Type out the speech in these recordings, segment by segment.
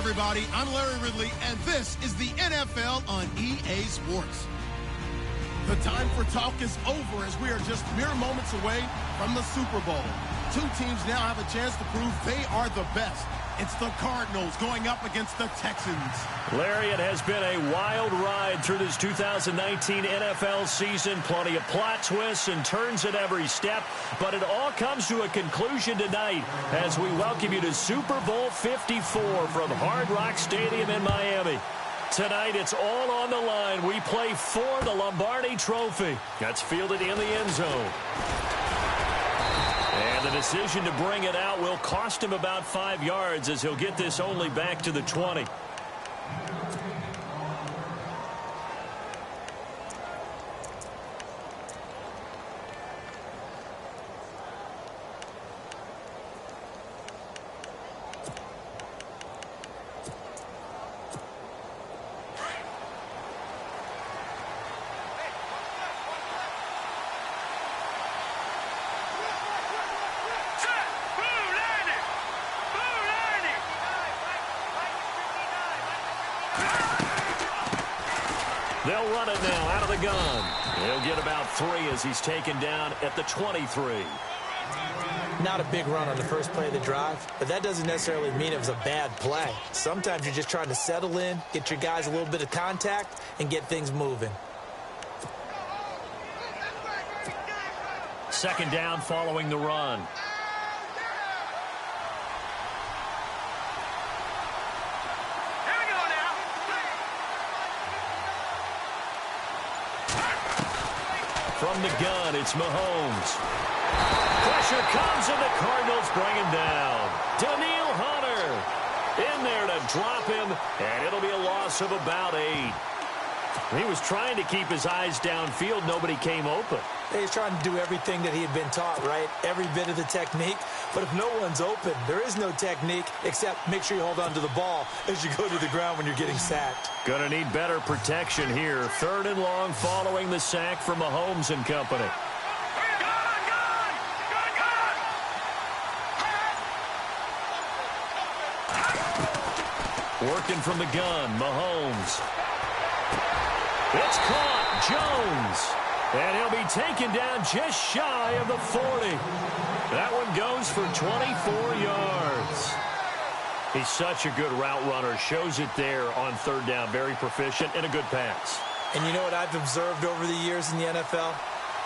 everybody. I'm Larry Ridley, and this is the NFL on EA Sports. The time for talk is over as we are just mere moments away from the Super Bowl. Two teams now have a chance to prove they are the best. It's the Cardinals going up against the Texans. Larry, it has been a wild ride through this 2019 NFL season. Plenty of plot twists and turns at every step. But it all comes to a conclusion tonight as we welcome you to Super Bowl 54 from Hard Rock Stadium in Miami. Tonight, it's all on the line. We play for the Lombardi Trophy. That's fielded in the end zone. And the decision to bring it out will cost him about 5 yards as he'll get this only back to the 20. They'll run it now out of the gun. He'll get about 3 as he's taken down at the 23. Not a big run on the first play of the drive, but that doesn't necessarily mean it was a bad play. Sometimes you're just trying to settle in, get your guys a little bit of contact, and get things moving. Second down following the run. From the gun, it's Mahomes. Pressure comes, and the Cardinals bring him down. Daniil Hunter in there to drop him, and it'll be a loss of about 8. He was trying to keep his eyes downfield. Nobody came open. He's trying to do everything that he had been taught, right? Every bit of the technique. But if no one's open, there is no technique except make sure you hold on to the ball as you go to the ground when you're getting sacked. Gonna need better protection here. 3rd and long following the sack from Mahomes and company. Working from the gun, Mahomes. It's caught, Jones. And he'll be taken down just shy of the 40. That one goes for 24 yards. He's such a good route runner. Shows it there on 3rd down. Very proficient and a good pass. And you know what I've observed over the years in the NFL?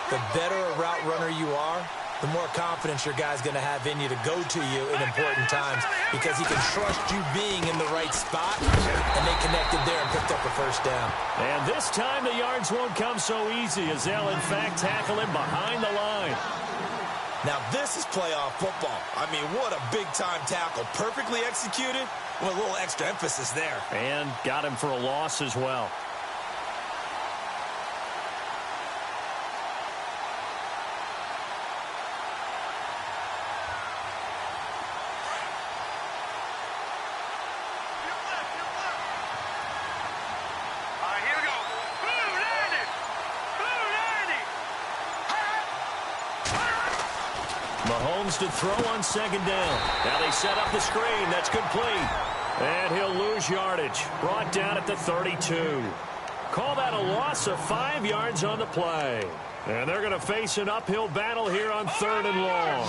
The better a route runner you are, the more confidence your guy's going to have in you to go to you in important times because he can trust you being in the right spot, and they connected there and picked up a 1st down. And this time the yards won't come so easy as they'll, in fact, tackle him behind the line. Now, this is playoff football. I mean, what a big-time tackle. Perfectly executed with a little extra emphasis there. And got him for a loss as well. Mahomes to throw on 2nd down. Now they set up the screen. That's complete. And he'll lose yardage. Brought down at the 32. Call that a loss of 5 yards on the play. And they're going to face an uphill battle here on 3rd and long.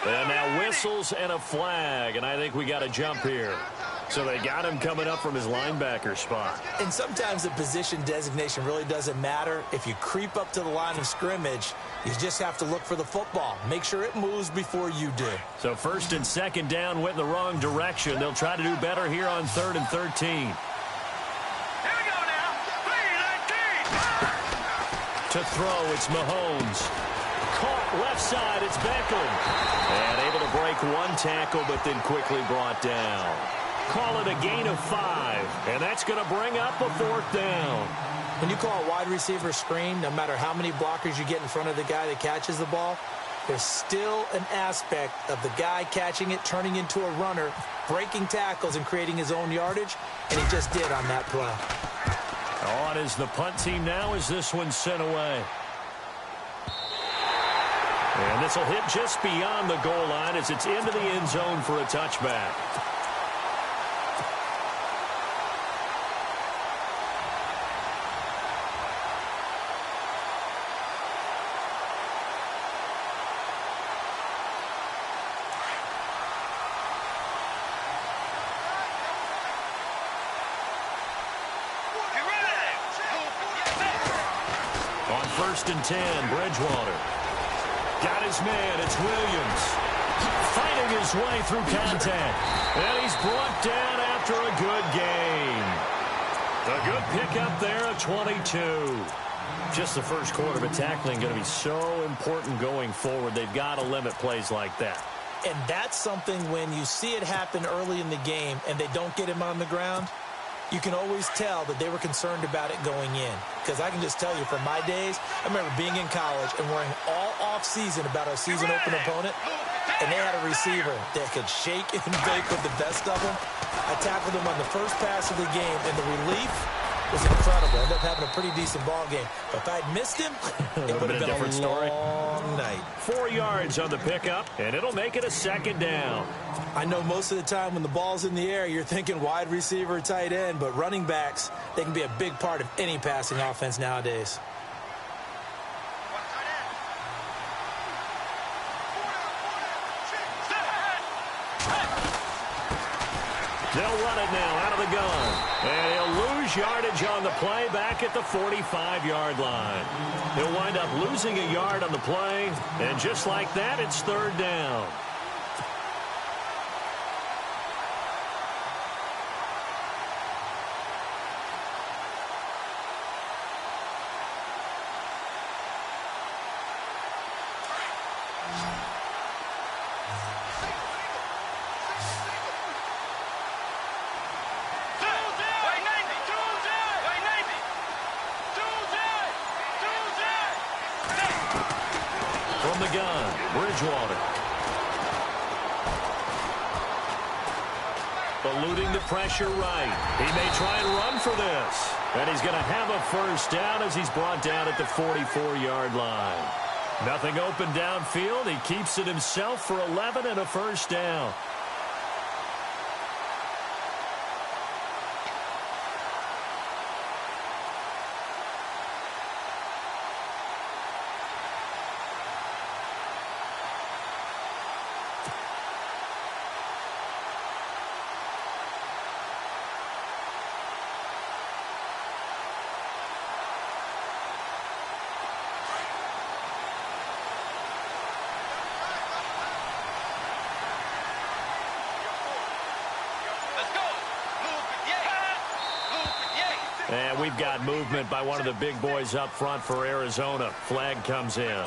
And now whistles and a flag. And I think we got a jump here. So they got him coming up from his linebacker spot. And sometimes the position designation really doesn't matter. If you creep up to the line of scrimmage, you just have to look for the football. Make sure it moves before you do. So 1st and 2nd down went in the wrong direction. They'll try to do better here on 3rd and 13. Here we go now. 3-19. To throw, it's Mahomes. Caught left side, it's Beckham. And able to break 1 tackle, but then quickly brought down. Call it a gain of 5, and that's going to bring up a 4th down. When you call a wide receiver screen, no matter how many blockers you get in front of the guy that catches the ball, there's still an aspect of the guy catching it, turning into a runner, breaking tackles and creating his own yardage, and he just did on that play. On is the punt team now as this one's sent away. And this will hit just beyond the goal line as it's into the end zone for a touchback. On 1st and 10, Bridgewater. Got his man, it's Williams. Fighting his way through contact. And he's brought down after a good game. A good pickup there at 22. Just the first quarter, but tackling going to be so important going forward. They've got to limit plays like that. And that's something when you see it happen early in the game and they don't get him on the ground, you can always tell that they were concerned about it going in. Because I can just tell you from my days, I remember being in college and worrying all off-season about our season open opponent, and they had a receiver that could shake and bake with the best of them. I tackled him on the first pass of the game, and the relief was incredible. I ended up having a pretty decent ball game. But if I'd missed him, it would have been a different story. Long night. 4 yards on the pickup, and it'll make it a 2nd down. I know most of the time when the ball's in the air, you're thinking wide receiver, tight end, but running backs, they can be a big part of any passing offense nowadays. They'll run it now out of the gun. And he'll lose yardage on the play back at the 45-yard line. He'll wind up losing a yard on the play. And just like that, it's 3rd down. From the gun, Bridgewater. Eluding the pressure right. He may try and run for this. And he's going to have a 1st down as he's brought down at the 44-yard line. Nothing open downfield. He keeps it himself for 11 and a 1st down. And we've got movement by one of the big boys up front for Arizona. Flag comes in.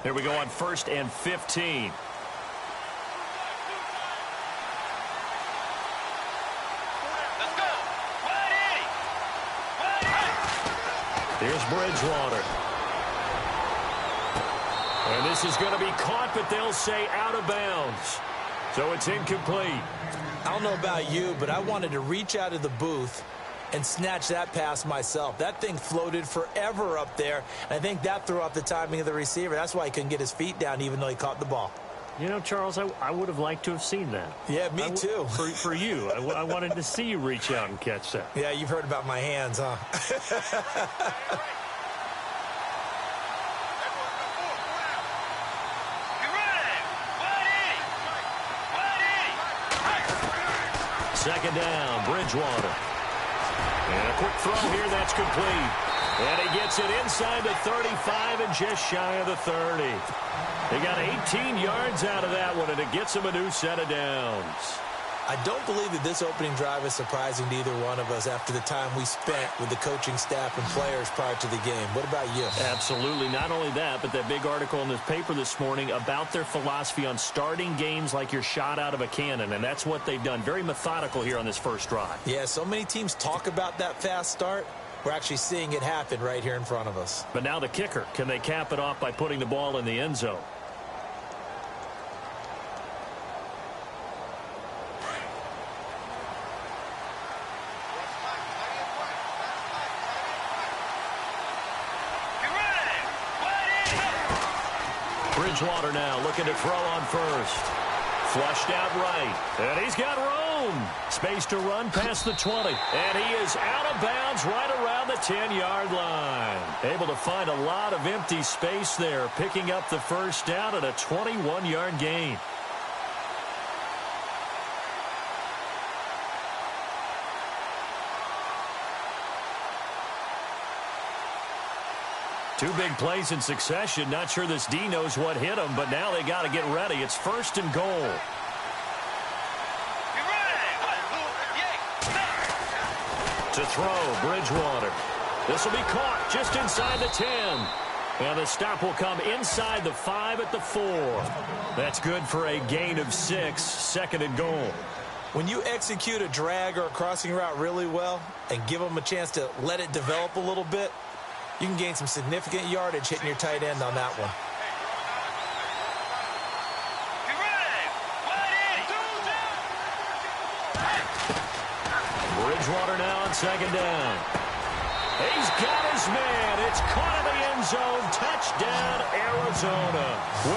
Here we go on 1st and 15. Here's Bridgewater. And this is going to be caught, but they'll say out of bounds. So it's incomplete. I don't know about you, but I wanted to reach out of the booth and snatch that pass myself. That thing floated forever up there. And I think that threw off the timing of the receiver. That's why he couldn't get his feet down even though he caught the ball. You know, Charles, I would have liked to have seen that. Yeah, me too. For you. I wanted to see you reach out and catch that. Yeah, you've heard about my hands, huh? Second down, Bridgewater. And a quick throw here, that's complete. And he gets it inside the 35 and just shy of the 30. They got 18 yards out of that one, and it gets him a new set of downs. I don't believe that this opening drive is surprising to either one of us after the time we spent with the coaching staff and players prior to the game. What about you? Absolutely. Not only that, but that big article in the paper this morning about their philosophy on starting games like you're shot out of a cannon, and that's what they've done. Very methodical here on this first drive. Yeah, so many teams talk about that fast start. We're actually seeing it happen right here in front of us. But now the kicker. Can they cap it off by putting the ball in the end zone? Bridgewater now looking to throw on first. Flushed out right. And he's got room. Space to run past the 20. And he is out of bounds right around the 10-yard line. Able to find a lot of empty space there. Picking up the first down at a 21-yard gain. Two big plays in succession. Not sure this D knows what hit him, but now they got to get ready. It's first and goal. To throw, Bridgewater. This will be caught just inside the 10. And the stop will come inside the 5 at the 4. That's good for a gain of 6, second and goal. When you execute a drag or a crossing route really well and give them a chance to let it develop a little bit, you can gain some significant yardage hitting your tight end on that one. Bridgewater now on second down. He's got his man. It's caught in the end zone. Touchdown, Arizona.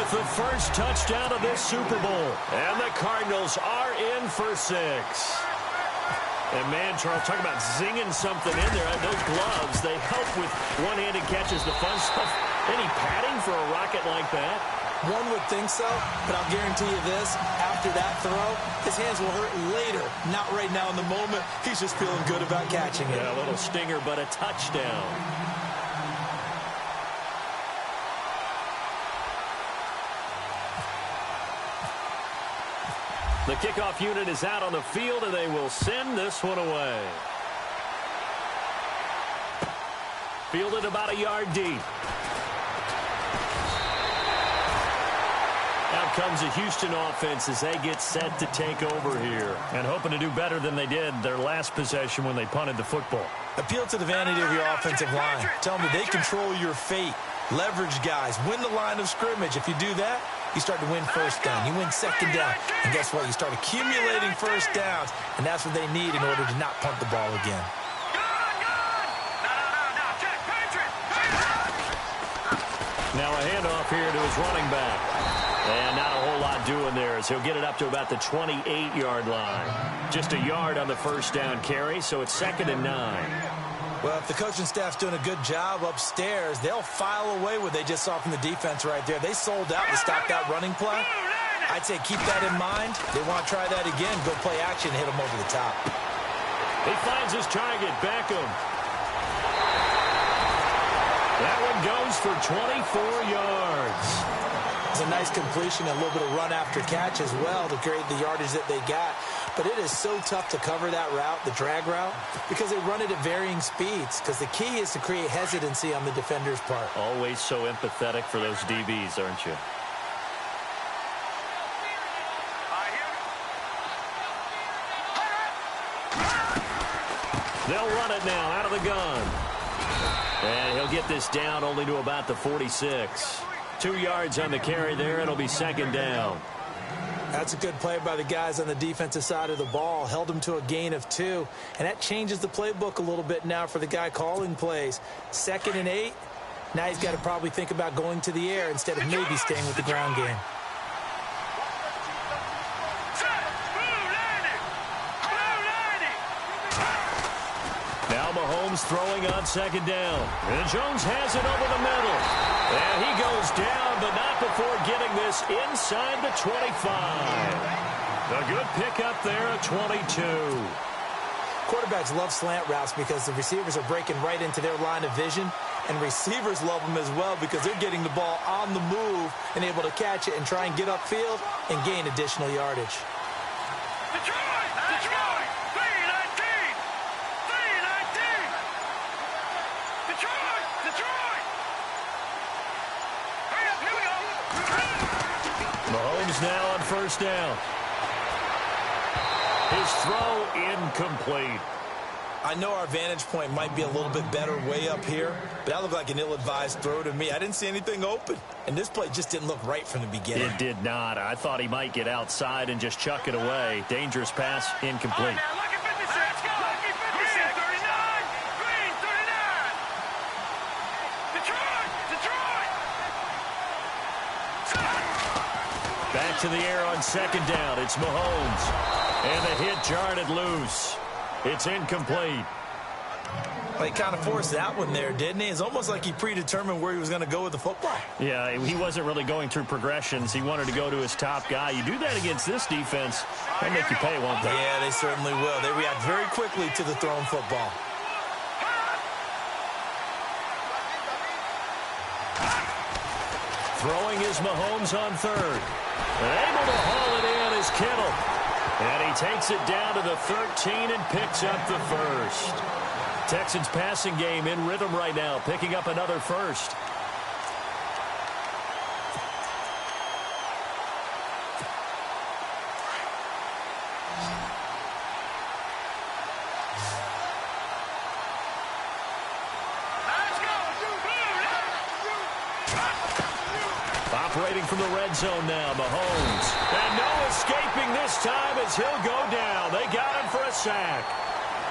With the first touchdown of this Super Bowl. And the Cardinals are in for 6. And, man, Charles, talk about zinging something in there. Those gloves, they help with one-handed catches, the fun stuff. Any padding for a rocket like that? One would think so, but I'll guarantee you this. After that throw, his hands will hurt later. Not right now in the moment. He's just feeling good about catching it. Yeah, a little stinger, but a touchdown. The kickoff unit is out on the field, and they will send this one away. Fielded about a yard deep. Out comes the Houston offense as they get set to take over here. And hoping to do better than they did their last possession when they punted the football. Appeal to the vanity of your offensive line. Tell them they control your fate. Leverage guys. Win the line of scrimmage. If you do that, you start to win first down. You win second down. And guess what? You start accumulating first downs. And that's what they need in order to not punt the ball again. Now a handoff here to his running back. And not a whole lot doing there as he'll get it up to about the 28-yard line. Just a yard on the first down carry, so it's 2nd and 9. Well, if the coaching staff's doing a good job upstairs, they'll file away what they just saw from the defense right there. They sold out to stop that running play. I'd say keep that in mind. They want to try that again, go play action, hit them over the top. He finds his target, Beckham. That one goes for 24 yards. It's a nice completion, a little bit of run after catch as well to create the yardage that they got. But it is so tough to cover that route, the drag route, because they run it at varying speeds. Because the key is to create hesitancy on the defender's part. Always so empathetic for those DBs, aren't you? They'll run it now out of the gun. And he'll get this down only to about the 46. 2 yards on the carry there. It'll be 2nd down. That's a good play by the guys on the defensive side of the ball. Held him to a gain of 2. And that changes the playbook a little bit now for the guy calling plays. 2nd and 8. Now he's got to probably think about going to the air instead of maybe staying with the ground game. Now Mahomes throwing on 2nd down. And Jones has it over the middle. And he goes down, but not before getting this inside the 25. A good pickup there at 22. Quarterbacks love slant routes because the receivers are breaking right into their line of vision. And receivers love them as well because they're getting the ball on the move and able to catch it and try and get upfield and gain additional yardage. Detroit! Detroit! 319! 319! Detroit! Detroit! Hurry up, here we go! Mahomes now on first down. His throw incomplete. I know our vantage point might be a little bit better way up here, but that looked like an ill-advised throw to me. I didn't see anything open, and this play just didn't look right from the beginning. It did not. I thought he might get outside and just chuck it away. Dangerous pass, incomplete. Now, lucky 56! Let's go! Lucky 56! Green 39! Green 39! Detroit! Detroit! Back to the air on second down. It's Mahomes. And the hit jarred it loose. It's incomplete. Well, he kind of forced that one there, didn't he? It's almost like he predetermined where he was going to go with the football. Yeah, he wasn't really going through progressions. He wanted to go to his top guy. You do that against this defense, they'll make you pay, won't they? Yeah, they certainly will. They react very quickly to the thrown football. Throwing is Mahomes on third. And able to haul it in is Kittle. And he takes it down to the 13 and picks up the first. Texans passing game in rhythm right now, picking up another first. Operating from the red zone now, Mahomes. And no escaping this time as he'll go down. They got him for a sack.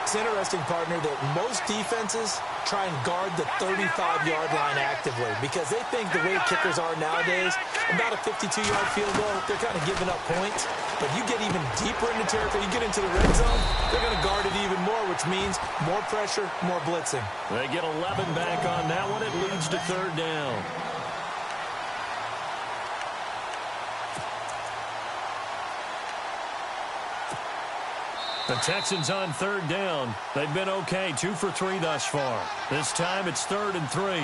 It's interesting, partner, that most defenses try and guard the 35-yard line actively because they think the way kickers are nowadays, about a 52-yard field goal, they're kind of giving up points. But you get even deeper into territory, you get into the red zone, they're going to guard it even more, which means more pressure, more blitzing. They get 11 back on that one. It leads to third down. The Texans on third down. They've been okay, 2 for 3 thus far. This time it's 3rd and 3.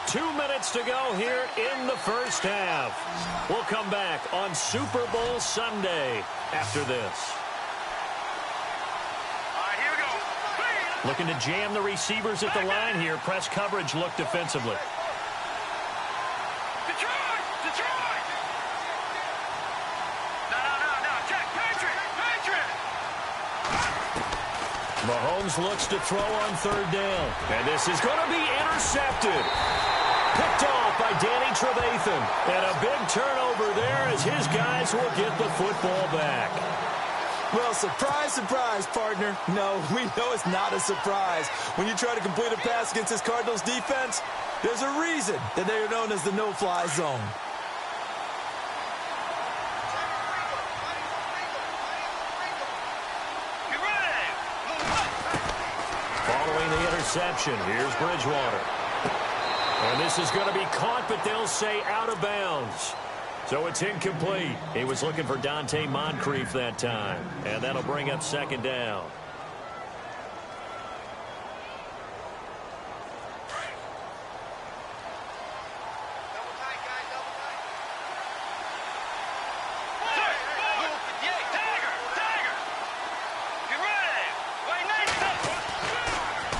2 minutes to go here in the first half. We'll come back on Super Bowl Sunday after this. All right, here we go. Looking to jam the receivers at the line here. Press coverage look defensively. Detroit! Detroit! No. Check. Patriot! Mahomes looks to throw on third down. And this is going to be intercepted. Picked off by Danny Trevathan. And a big turnover there as his guys will get the football back. Well, surprise, surprise, partner. No, we know it's not a surprise. When you try to complete a pass against this Cardinals defense, there's a reason that they are known as the no-fly zone. Following the interception, here's Bridgewater. And this is going to be caught, but they'll say out of bounds. So it's incomplete. He was looking for Dante Moncrief that time. And that'll bring up second down.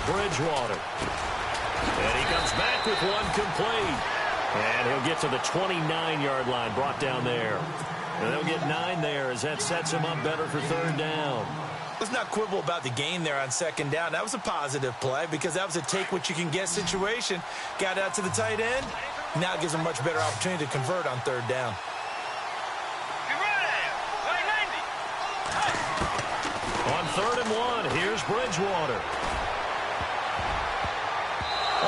Bridgewater. And he comes back with one complete. And he'll get to the 29-yard line, brought down there. And they'll get 9 there as that sets him up better for third down. Let's not quibble about the gain there on second down. That was a positive play because that was a take-what-you-can-get situation. Got out to the tight end. Now it gives him a much better opportunity to convert on third down. On 3rd and 1, here's Bridgewater.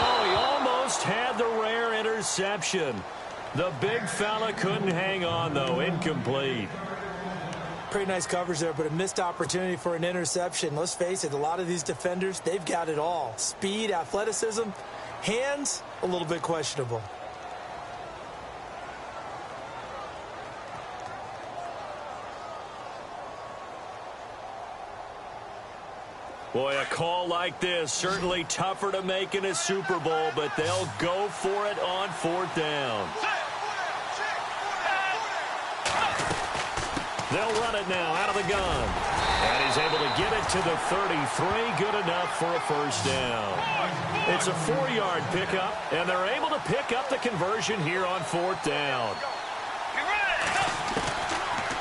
Oh, he almost had the rare interception. The big fella couldn't hang on, though. Incomplete. Pretty nice coverage there, but a missed opportunity for an interception. Let's face it, a lot of these defenders, they've got it all. Speed, athleticism, hands, a little bit questionable. Boy, a call like this, certainly tougher to make in a Super Bowl, but they'll go for it on 4th down. They'll run it now out of the gun. And he's able to get it to the 33. Good enough for a first down. It's a 4-yard pickup, and they're able to pick up the conversion here on 4th down.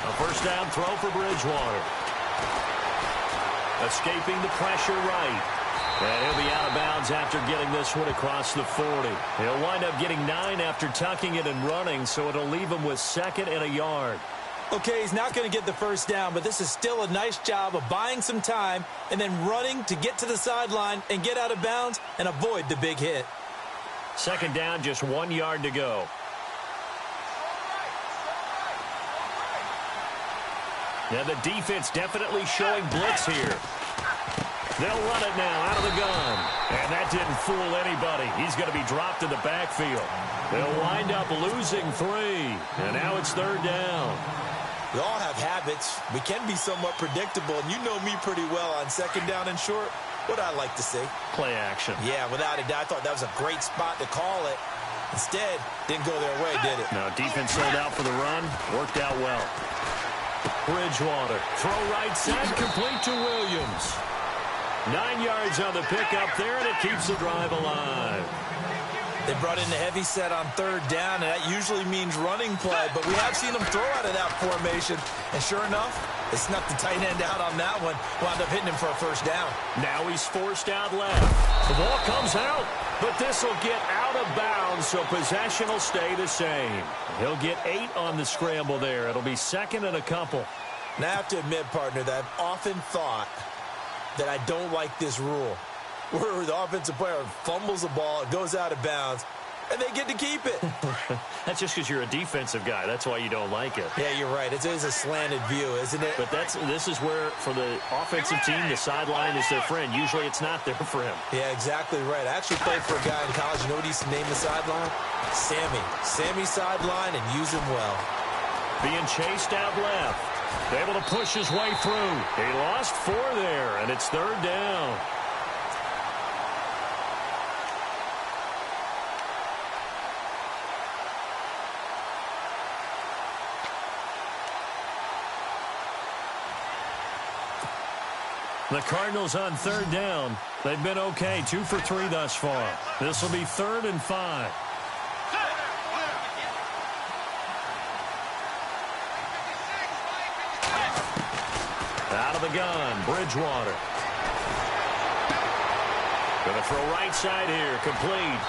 A first down throw for Bridgewater. Escaping the pressure right. And he'll be out of bounds after getting this one across the 40. He'll wind up getting 9 after tucking it and running, so it'll leave him with 2nd and a yard. Okay, he's not going to get the first down, but this is still a nice job of buying some time and then running to get to the sideline and get out of bounds and avoid the big hit. 2nd down, just 1 yard to go. Now the defense definitely showing blitz here. They'll run it now out of the gun. And that didn't fool anybody. He's going to be dropped in the backfield. They'll wind up losing 3. And now it's 3rd down. We all have habits. We can be somewhat predictable, and you know me pretty well on 2nd down and short. What I like to see. Play action. Yeah, without a doubt. I thought that was a great spot to call it. Instead, didn't go their way, did it? No, defense sold out for the run. Worked out well. Bridgewater. Throw right side, complete to Williams. 9 yards on the pickup there, and it keeps the drive alive. They brought in the heavy set on 3rd down, and that usually means running play, but we have seen them throw out of that formation. And sure enough, they snuck the tight end out on that one, wound up hitting him for a first down. Now he's forced out left. The ball comes out, but this will get out of bounds, so possession will stay the same. He'll get 8 on the scramble there. It'll be 2nd and a couple. Now I have to admit, partner, that I've often thought that I don't like this rule, where the offensive player fumbles the ball, it goes out of bounds, and they get to keep it. That's just because you're a defensive guy. That's why you don't like it. Yeah, you're right. It is a slanted view, isn't it? But this is where, for the offensive team, the sideline is their friend. Usually it's not there for him. Yeah, exactly right. I actually played for a guy in college. You know what he used to name the sideline? Sammy. Sammy sideline, and use him well. Being chased out left. Able to push his way through. He lost 4 there, and it's 3rd down. The Cardinals on 3rd down. They've been okay, 2 for 3 thus far. This will be 3rd and 5. Out of the gun, Bridgewater. Going to throw right side here, complete.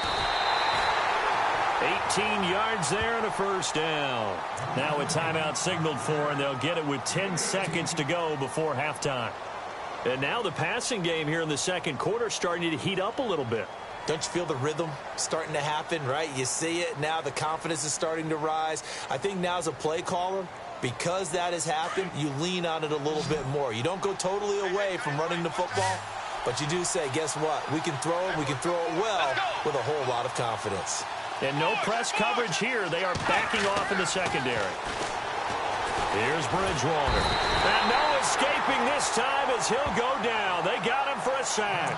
18 yards there and a first down. Now a timeout signaled for, and they'll get it with 10 seconds to go before halftime. And now the passing game here in the 2nd quarter starting to heat up a little bit. Don't you feel the rhythm starting to happen, right? You see it. Now the confidence is starting to rise. I think now as a play caller, because that has happened, you lean on it a little bit more. You don't go totally away from running the football, but you do say, guess what? We can throw it. We can throw it well with a whole lot of confidence. And no press coverage here. They are backing off in the secondary. Here's Bridgewater. And no escaping this time as he'll go down. They got him for a sack.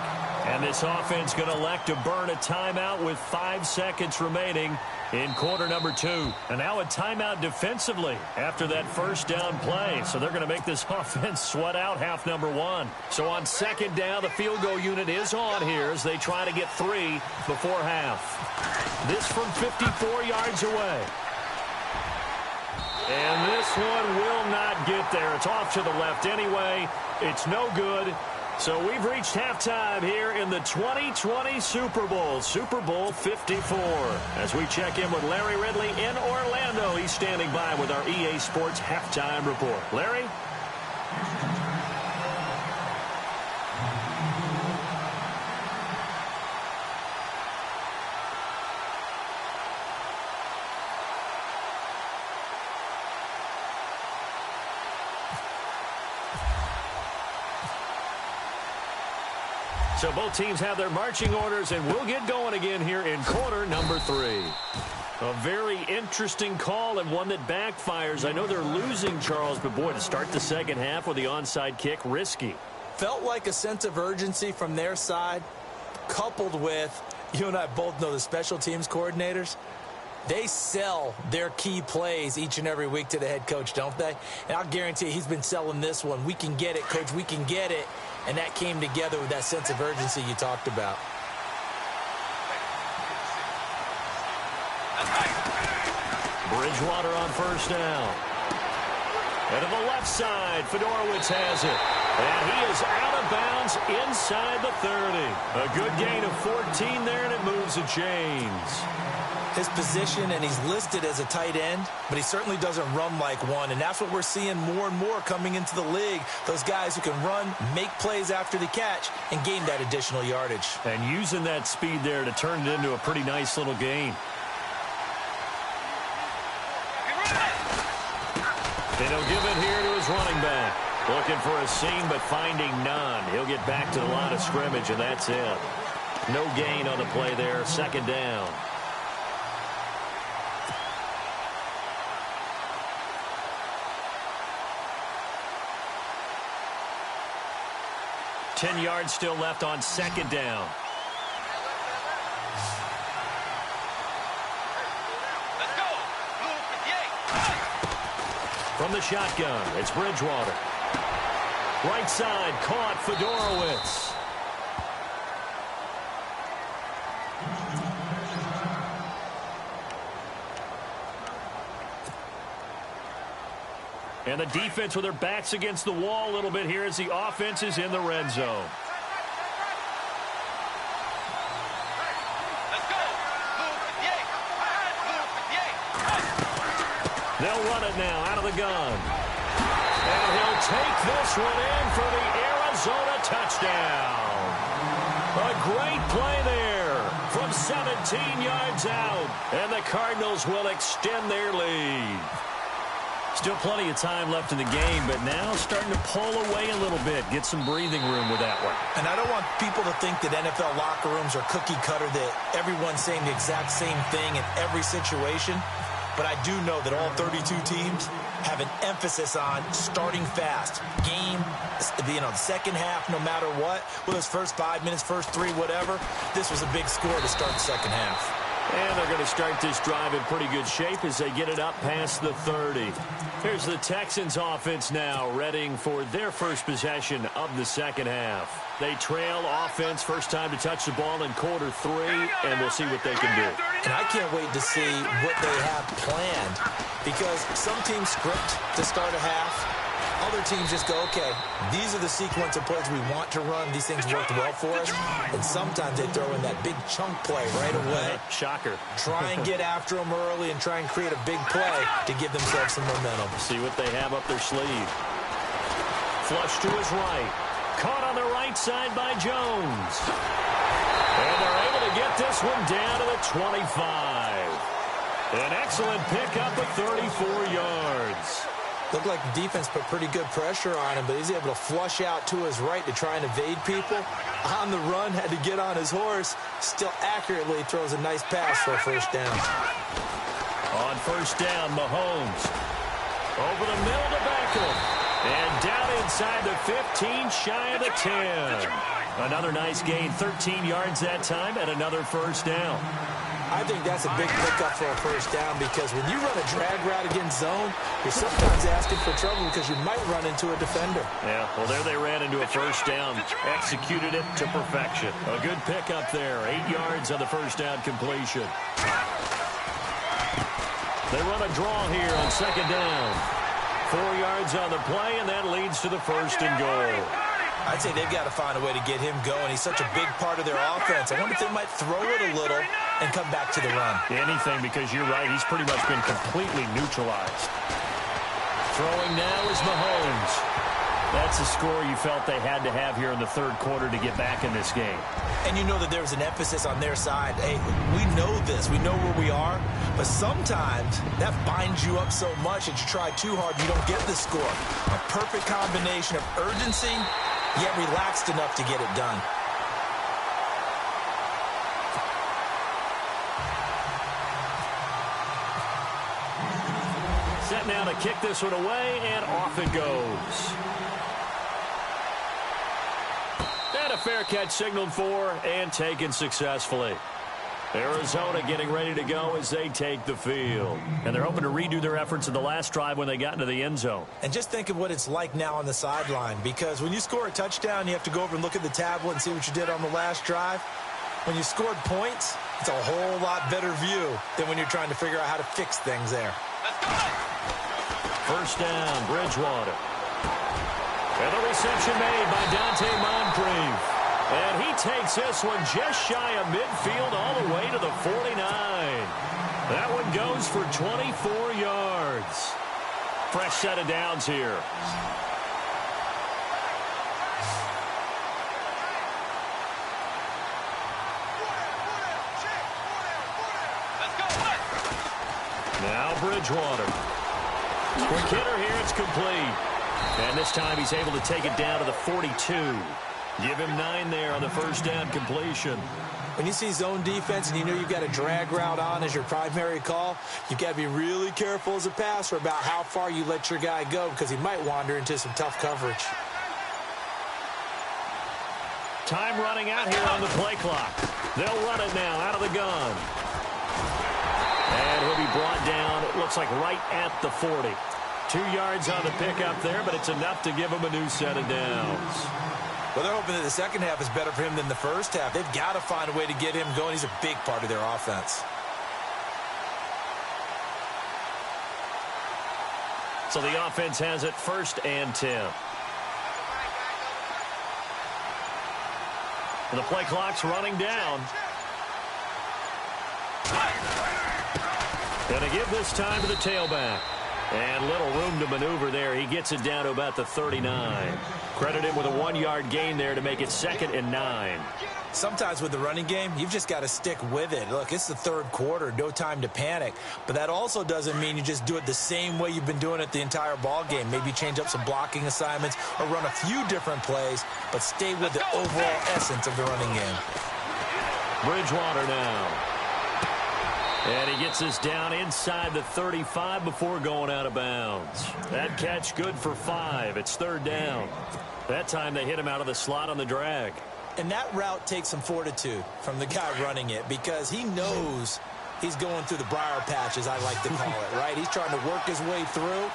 And this offense going to elect to burn a timeout with 5 seconds remaining in quarter number 2. And now a timeout defensively after that first down play. So they're going to make this offense sweat out half number 1. So on 2nd down, the field goal unit is on here as they try to get 3 before half. This from 54 yards away. And this one will not get there. It's off to the left anyway. It's no good. So we've reached halftime here in the 2020 Super Bowl, Super Bowl 54. As we check in with Larry Ridley in Orlando, he's standing by with our EA Sports Halftime Report. Larry? So both teams have their marching orders, and we'll get going again here in quarter number 3. A very interesting call and one that backfires. I know they're losing, Charles, but boy, to start the second half with the onside kick, risky. Felt like a sense of urgency from their side, coupled with, you and I both know the special teams coordinators, They sell their key plays each and every week to the head coach, don't they? And I'll guarantee you he's been selling this one. We can get it, coach, we can get it. And that came together with that sense of urgency you talked about. Bridgewater on first down. And to the left side, Fedorowicz has it. And he is out of bounds inside the 30. A good gain of 14 there, and it moves the chains. His position, and he's listed as a tight end, but he certainly doesn't run like one, and that's what we're seeing more and more coming into the league. Those guys who can run, make plays after the catch, and gain that additional yardage. And using that speed there to turn it into a pretty nice little gain. And he'll give it here to his running back. Looking for a seam, but finding none. He'll get back to the line of scrimmage, and that's it. No gain on the play there. Second down. Ten yards still left on second down. Let's go. From the shotgun, it's Bridgewater. Right side, caught Fedorowicz. And the defense with their backs against the wall a little bit here as the offense is in the red zone. Let's go. They'll run it now out of the gun. And he'll take this one in for the Arizona touchdown. A great play there from 17 yards out. And the Cardinals will extend their lead. Still plenty of time left in the game, but now starting to pull away a little bit. Get some breathing room with that one. And I don't want people to think that NFL locker rooms are cookie cutter, that everyone's saying the exact same thing in every situation. But I do know that all 32 teams have an emphasis on starting fast. Game, the second half, no matter what. Whether it's first 5 minutes, first 3, whatever. This was a big score to start the second half. And they're going to start this drive in pretty good shape as they get it up past the 30. Here's the Texans offense now, readying for their first possession of the second half. They trail offense, first time to touch the ball in quarter 3, and we'll see what they can do. And I can't wait to see what they have planned, because some teams script to start a half. Other teams just go, okay, these are the sequence of plays we want to run. These things worked well for us. And sometimes they throw in that big chunk play right away. Shocker. Try and get after them early and try and create a big play to give themselves some momentum. See what they have up their sleeve. Flush to his right. Caught on the right side by Jones. And they're able to get this one down to the 25. An excellent pickup of 34 yards. Looked like the defense put pretty good pressure on him, but he's able to flush out to his right to try and evade people. On the run, had to get on his horse. Still accurately throws a nice pass for a first down. On first down, Mahomes. Over the middle to Beckham. And down inside the 15, shy of the 10. Another nice gain, 13 yards that time, and another first down. I think that's a big pickup for a first down, because when you run a drag route against zone, you're sometimes asking for trouble because you might run into a defender. Yeah, well, there they ran into a first down. Executed it to perfection. A good pickup there. 8 yards on the first down completion. They run a draw here on second down. 4 yards on the play, and that leads to the first and goal. I'd say they've got to find a way to get him going. He's such a big part of their offense. I wonder if they might throw it a little and come back to the run. Anything, because you're right. He's pretty much been completely neutralized. Throwing now is Mahomes. That's a score you felt they had to have here in the third quarter to get back in this game. And you know that there's an emphasis on their side. Hey, we know this. We know where we are. But sometimes that binds you up so much that you try too hard and you don't get the score. A perfect combination of urgency, yet relaxed enough to get it done. Set now to kick this one away, and off it goes. And a fair catch signaled for and taken successfully. Arizona getting ready to go as they take the field. And they're hoping to redo their efforts in the last drive when they got into the end zone. And just think of what it's like now on the sideline, because when you score a touchdown, you have to go over and look at the tablet and see what you did on the last drive. When you scored points, it's a whole lot better view than when you're trying to figure out how to fix things there. First down, Bridgewater. And the reception made by Dante Moncrief. And he takes this one just shy of midfield all the way to the 49. That one goes for 24 yards. Fresh set of downs here. Now Bridgewater. Quick hitter here, it's complete. And this time he's able to take it down to the 42. Give him 9 there on the first down completion. When you see zone defense and you know you've got a drag route on as your primary call, you've got to be really careful as a passer about how far you let your guy go, because he might wander into some tough coverage. Time running out here on the play clock. They'll run it now out of the gun. And he'll be brought down, it looks like right at the 40. 2 yards on the pickup there, but it's enough to give him a new set of downs. Well, they're hoping that the second half is better for him than the first half. They've got to find a way to get him going. He's a big part of their offense. So the offense has it 1st and 10. And the play clock's running down. Going to give this time to the tailback. And little room to maneuver there. He gets it down to about the 39. Credit him with a 1-yard gain there to make it 2nd and 9. Sometimes with the running game, you've just got to stick with it. Look, it's the third quarter, no time to panic. But that also doesn't mean you just do it the same way you've been doing it the entire ball game. Maybe change up some blocking assignments or run a few different plays, but stay with the overall essence of the running game. Bridgewater now. And he gets this down inside the 35 before going out of bounds. That catch good for 5. It's 3rd down. That time they hit him out of the slot on the drag. And that route takes some fortitude from the guy running it, because he knows he's going through the briar patch, as I like to call it, right? He's trying to work his way through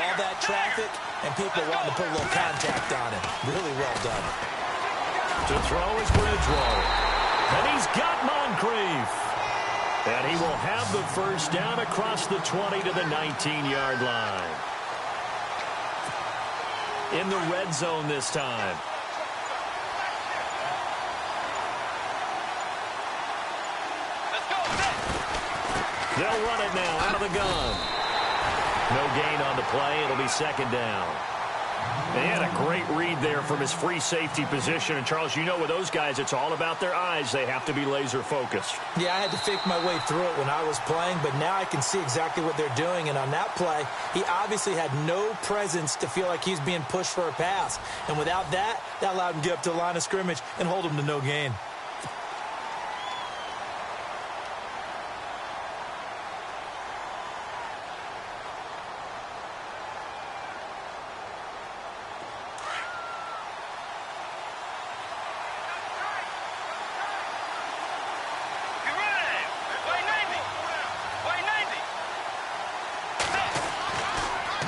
all that traffic, and people wanting to put a little contact on him. Really well done. To throw is Bridgewater. And he's got Moncrief. And he will have the first down across the 20 to the 19-yard line. In the red zone this time. They'll run it now out of the gun. No gain on the play. It'll be 2nd down. They had a great read there from his free safety position. And, Charles, you know with those guys, it's all about their eyes. They have to be laser focused. Yeah, I had to fake my way through it when I was playing, but now I can see exactly what they're doing. And on that play, he obviously had no presence to feel like he's being pushed for a pass. And without that, that allowed him to get up to the line of scrimmage and hold him to no gain.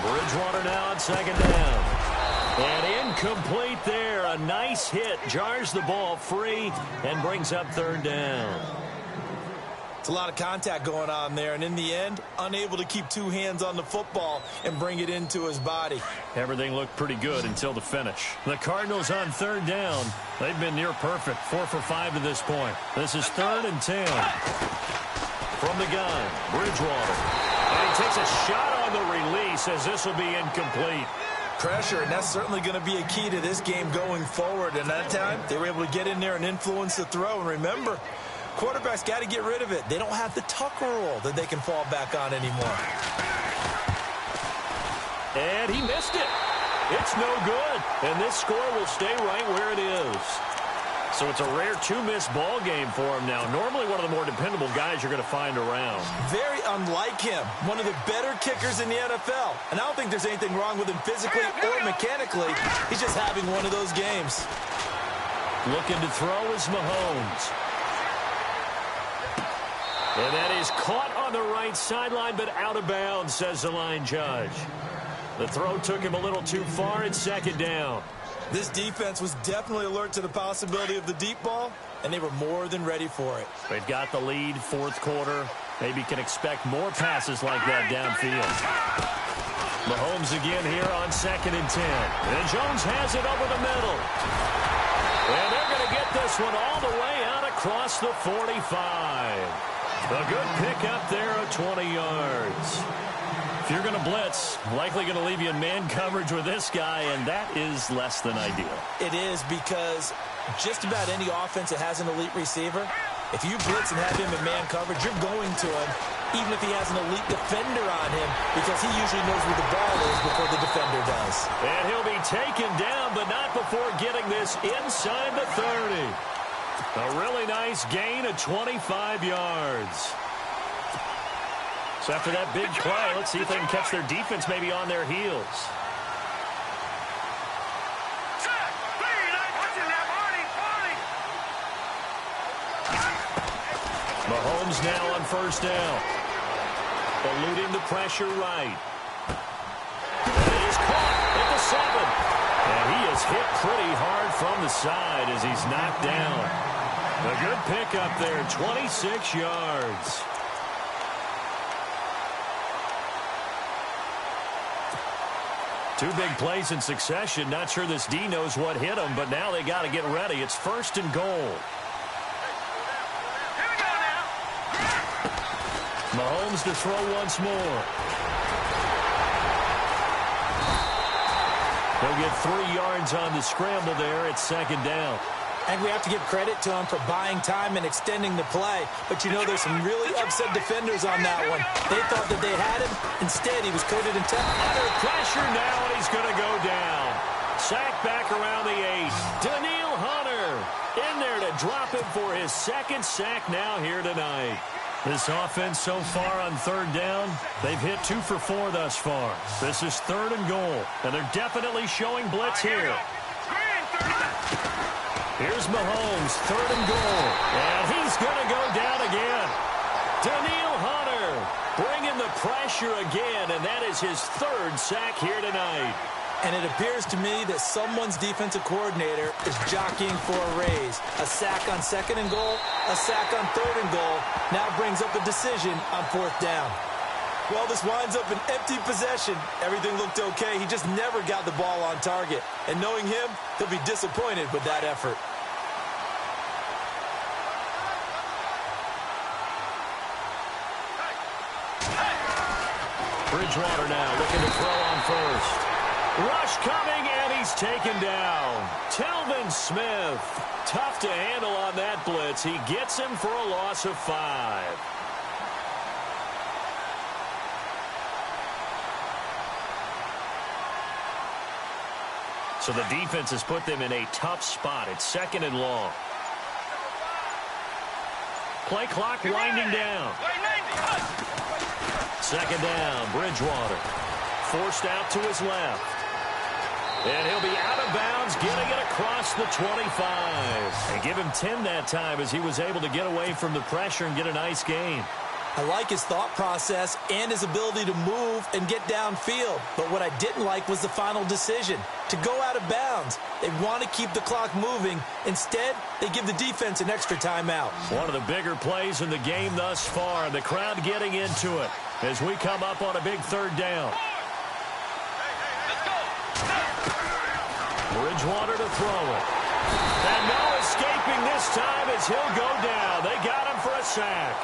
Bridgewater now on 2nd down. And incomplete there. A nice hit. Jars the ball free and brings up 3rd down. It's a lot of contact going on there, and in the end, unable to keep 2 hands on the football and bring it into his body. Everything looked pretty good until the finish. The Cardinals on 3rd down. They've been near perfect. 4 for 5 to this point. This is 3rd and 10. From the gun, Bridgewater. And he takes a shot on the release as this will be incomplete. Pressure, and that's certainly going to be a key to this game going forward. And that time, they were able to get in there and influence the throw. And remember, quarterbacks got to get rid of it. They don't have the tuck rule that they can fall back on anymore. And he missed it. It's no good. And this score will stay right where it is. So it's a rare 2-miss ball game for him now. Normally one of the more dependable guys you're going to find around. Very unlike him. One of the better kickers in the NFL. And I don't think there's anything wrong with him physically or mechanically. He's just having one of those games. Looking to throw is Mahomes. And that is caught on the right sideline, but out of bounds, says the line judge. The throw took him a little too far. It's second down. This defense was definitely alert to the possibility of the deep ball, and they were more than ready for it. They've got the lead, fourth quarter. Maybe can expect more passes like that downfield. Mahomes again here on 2nd and 10. And Jones has it over the middle. And they're going to get this one all the way out across the 45. A good pickup there of 20 yards. If you're going to blitz, likely going to leave you in man coverage with this guy, and that is less than ideal. It is, because just about any offense that has an elite receiver, if you blitz and have him in man coverage, you're going to him, even if he has an elite defender on him, because he usually knows where the ball is before the defender does. And he'll be taken down, but not before getting this inside the 30. A really nice gain of 25 yards. So after that big play, let's see if they can catch their defense maybe on their heels. Mahomes now on first down. Eluding the pressure right. And it is caught at the 7. And he is hit pretty hard from the side as he's knocked down. A good pickup there, 26 yards. Two big plays in succession. Not sure this D knows what hit him, but now they got to get ready. It's 1st and goal. Mahomes to throw once more. He'll get 3 yards on the scramble there at 2nd down. And we have to give credit to him for buying time and extending the play. But you know, there's some really upset defenders on that one. They thought that they had him. Instead, he was coated in temp. Under pressure now, and he's going to go down. Sack back around the 8. Daniil Hunter in there to drop him for his 2nd sack now here tonight. This offense so far on 3rd down, they've hit 2 for 4 thus far. This is 3rd and goal, and they're definitely showing blitz here. Here's Mahomes, 3rd and goal, and he's going to go down again. Daniil Hunter bringing the pressure again, and that is his 3rd sack here tonight. And it appears to me that someone's defensive coordinator is jockeying for a raise. A sack on 2nd and goal, a sack on 3rd and goal, now brings up a decision on 4th down. Well, this winds up an empty possession. Everything looked okay. He just never got the ball on target. And knowing him, he'll be disappointed with that effort. Bridgewater now looking to throw on first. Rush coming, and he's taken down. Telvin Smith, tough to handle on that blitz. He gets him for a loss of 5. So the defense has put them in a tough spot. It's 2nd and long. Play clock winding down. 2nd down, Bridgewater. Forced out to his left. And he'll be out of bounds, getting it across the 25. And give him 10 that time as he was able to get away from the pressure and get a nice gain. I like his thought process and his ability to move and get downfield. But what I didn't like was the final decision, to go out of bounds. They want to keep the clock moving. Instead, they give the defense an extra timeout. One of the bigger plays in the game thus far, and the crowd getting into it as we come up on a big 3rd down. Bridgewater to throw it. And no escaping this time as he'll go down. They got him for a sack.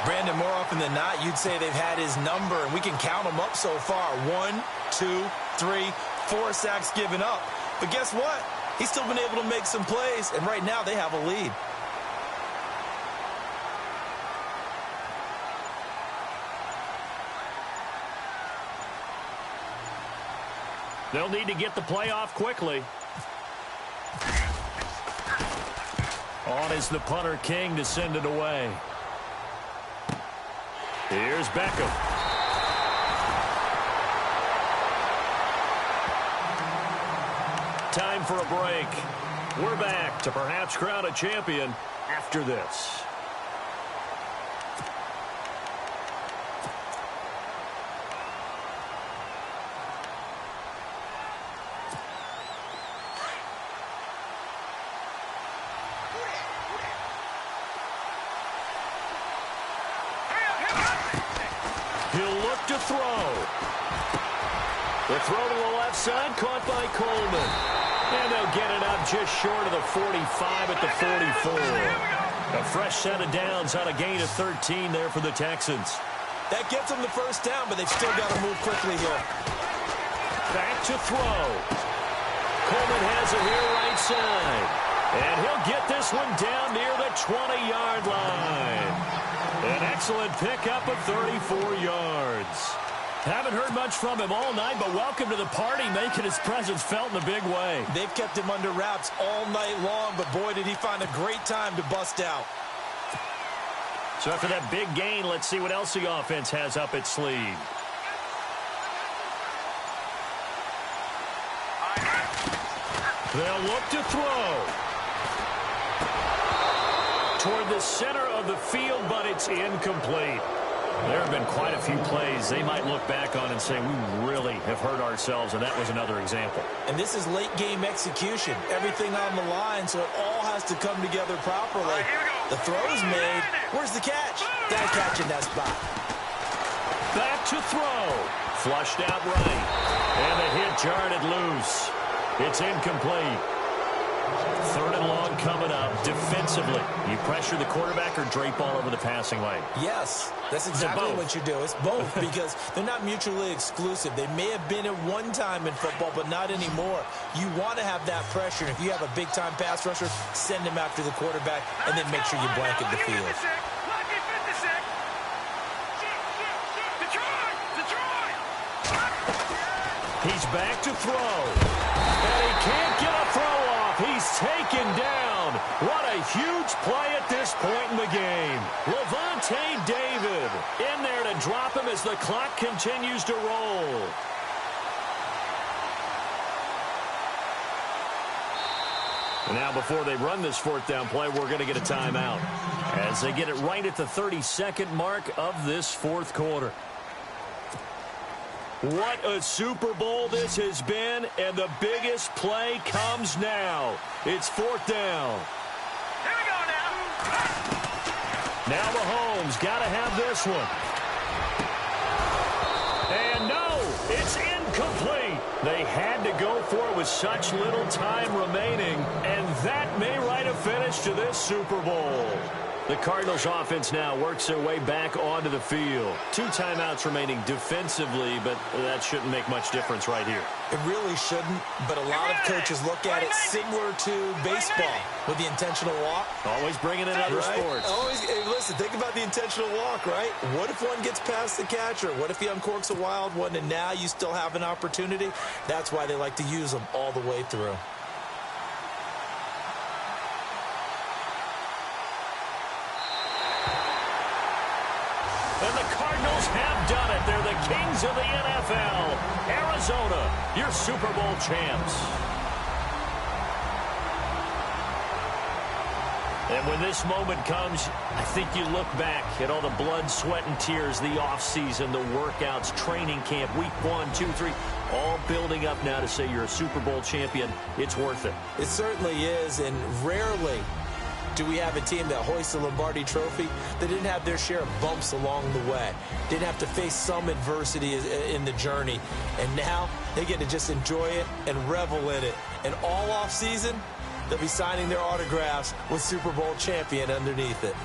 Brandon, more often than not, you'd say they've had his number, and we can count them up so far. 1, 2, 3, 4 sacks given up. But guess what? He's still been able to make some plays, and right now they have a lead. They'll need to get the play off quickly. On is the punter King to send it away. Here's Beckham. Time for a break. We're back to perhaps crown a champion after this. He'll look to throw. The throw to the left side, caught by Coleman. And they'll get it up just short of the 45 at the 44. A fresh set of downs on a gain of 13 there for the Texans. That gets them the first down, but they've still got to move quickly here. Back to throw. Coleman has it here right side. And he'll get this one down near the 20-yard line. An excellent pickup of 34 yards. Haven't heard much from him all night, but welcome to the party, making his presence felt in a big way. They've kept him under wraps all night long, but boy, did he find a great time to bust out. So after that big gain, let's see what else the offense has up its sleeve. They'll look to throw. Toward the center of the field, but it's incomplete. There have been quite a few plays they might look back on and say, we really have hurt ourselves, and that was another example. And this is late-game execution. Everything on the line, so it all has to come together properly. The throw's made. Where's the catch? Got to catch in that spot. Back to throw. Flushed out right. And the hit jarred it loose. It's incomplete. Third and long coming up. Defensively, you pressure the quarterback or drape all over the passing lane? Yes, that's exactly what you do. It's both because they're not mutually exclusive. They may have been at one time in football, but not anymore. You want to have that pressure. And if you have a big-time pass rusher, send him after the quarterback and then make sure you blanket the field. He's back to throw. And he can't get a throw off. He's taken down. What a huge play at this point in the game. Levante David in there to drop him as the clock continues to roll. And now before they run this fourth down play, we're going to get a timeout as they get it right at the 32nd mark of this fourth quarter. What a Super Bowl this has been, and the biggest play comes now. It's fourth down. Here we go now. Now Mahomes got to have this one. And no, it's incomplete. They had to go for it with such little time remaining, and that may write a finish to this Super Bowl. The Cardinals offense now works their way back onto the field. 2 timeouts remaining defensively, but that shouldn't make much difference right here. It really shouldn't, but a lot of coaches look at it similar to baseball with the intentional walk. Always bringing in other sports. Always, hey, listen, think about the intentional walk, right? What if one gets past the catcher? What if he uncorks a wild one and now you still have an opportunity? That's why they like to use them all the way through. And the Cardinals have done it. They're the kings of the NFL. Arizona, your Super Bowl champs. And when this moment comes, I think you look back at all the blood, sweat, and tears, the offseason, the workouts, training camp, week 1, 2, 3, all building up now to say you're a Super Bowl champion. It's worth it. It certainly is, and rarely do we have a team that hoists the Lombardi Trophy that didn't have their share of bumps along the way, didn't have to face some adversity in the journey, and now they get to just enjoy it and revel in it. And all off season, they'll be signing their autographs with Super Bowl champion underneath it.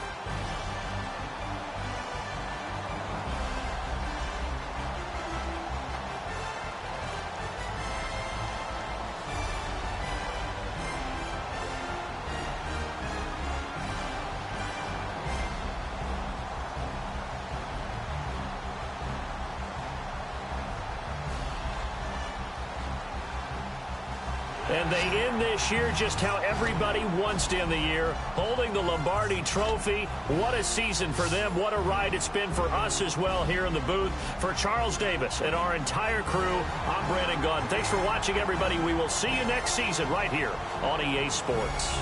And they end this year just how everybody wants to end the year, holding the Lombardi Trophy. What a season for them. What a ride it's been for us as well here in the booth. For Charles Davis and our entire crew, I'm Brandon Gaudin. Thanks for watching, everybody. We will see you next season right here on EA Sports.